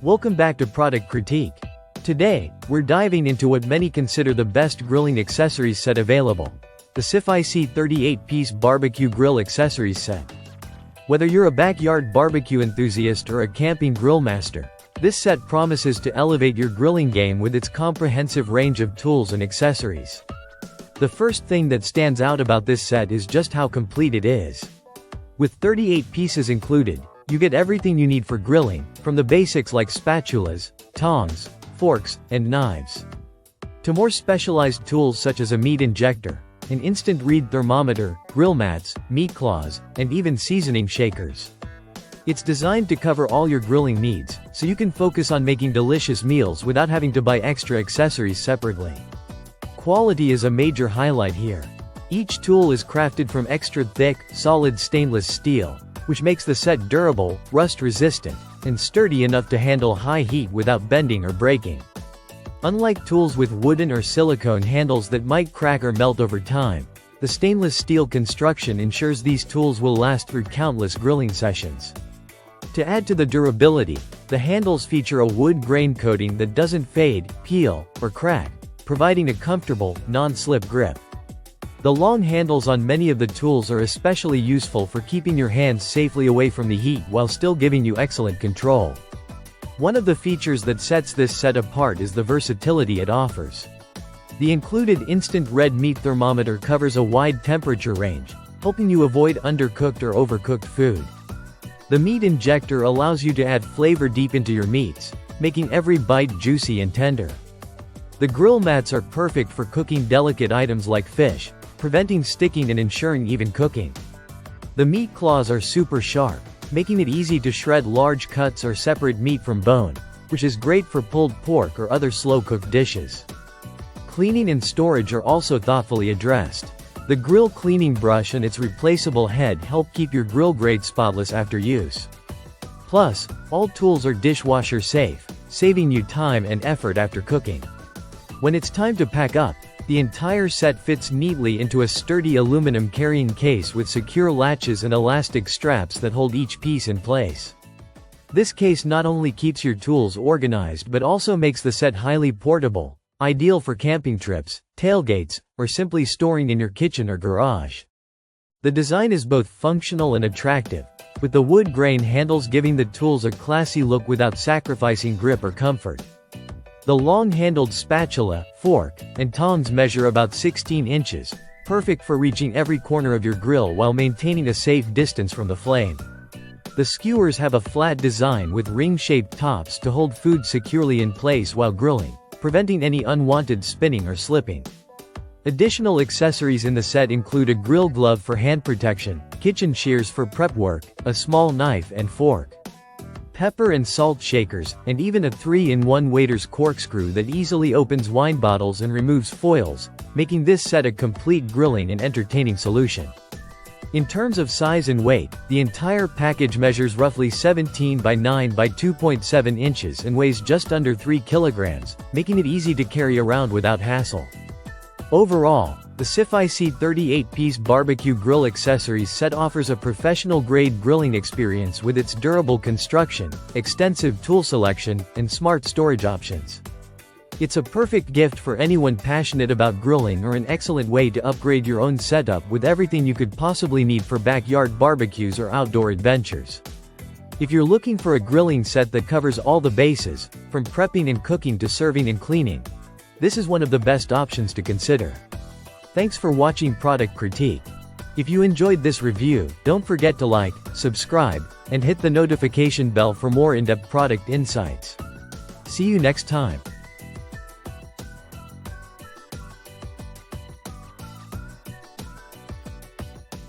Welcome back to Product Critique. Today, we're diving into what many consider the best grilling accessories set available. The Cifaisi 38-piece barbecue grill accessories set. Whether you're a backyard barbecue enthusiast or a camping grill master, this set promises to elevate your grilling game with its comprehensive range of tools and accessories. The first thing that stands out about this set is just how complete it is. With 38 pieces included, you get everything you need for grilling, from the basics like spatulas, tongs, forks, and knives, to more specialized tools such as a meat injector, an instant read thermometer, grill mats, meat claws, and even seasoning shakers. It's designed to cover all your grilling needs, so you can focus on making delicious meals without having to buy extra accessories separately. Quality is a major highlight here. Each tool is crafted from extra thick, solid stainless steel, which makes the set durable, rust-resistant, and sturdy enough to handle high heat without bending or breaking. Unlike tools with wooden or silicone handles that might crack or melt over time, the stainless steel construction ensures these tools will last through countless grilling sessions. To add to the durability, the handles feature a wood grain coating that doesn't fade, peel, or crack, providing a comfortable, non-slip grip. The long handles on many of the tools are especially useful for keeping your hands safely away from the heat while still giving you excellent control. One of the features that sets this set apart is the versatility it offers. The included instant red meat thermometer covers a wide temperature range, helping you avoid undercooked or overcooked food. The meat injector allows you to add flavor deep into your meats, making every bite juicy and tender. The grill mats are perfect for cooking delicate items like fish, preventing sticking and ensuring even cooking. The meat claws are super sharp, making it easy to shred large cuts or separate meat from bone, which is great for pulled pork or other slow-cooked dishes. Cleaning and storage are also thoughtfully addressed. The grill cleaning brush and its replaceable head help keep your grill grate spotless after use. Plus, all tools are dishwasher safe, saving you time and effort after cooking. When it's time to pack up, the entire set fits neatly into a sturdy aluminum carrying case with secure latches and elastic straps that hold each piece in place. This case not only keeps your tools organized but also makes the set highly portable, ideal for camping trips, tailgates, or simply storing in your kitchen or garage. The design is both functional and attractive, with the wood grain handles giving the tools a classy look without sacrificing grip or comfort. The long-handled spatula, fork, and tongs measure about 16 inches, perfect for reaching every corner of your grill while maintaining a safe distance from the flame. The skewers have a flat design with ring-shaped tops to hold food securely in place while grilling, preventing any unwanted spinning or slipping. Additional accessories in the set include a grill glove for hand protection, kitchen shears for prep work, a small knife and fork, pepper and salt shakers, and even a 3-in-1 waiter's corkscrew that easily opens wine bottles and removes foils, making this set a complete grilling and entertaining solution. In terms of size and weight, the entire package measures roughly 17 by 9 by 2.7 inches and weighs just under 3 kilograms, making it easy to carry around without hassle. Overall, the Cifaisi 38-piece barbecue grill accessories set offers a professional-grade grilling experience with its durable construction, extensive tool selection, and smart storage options. It's a perfect gift for anyone passionate about grilling or an excellent way to upgrade your own setup with everything you could possibly need for backyard barbecues or outdoor adventures. If you're looking for a grilling set that covers all the bases, from prepping and cooking to serving and cleaning, this is one of the best options to consider. Thanks for watching Product Critique. If you enjoyed this review, don't forget to like, subscribe, and hit the notification bell for more in-depth product insights. See you next time.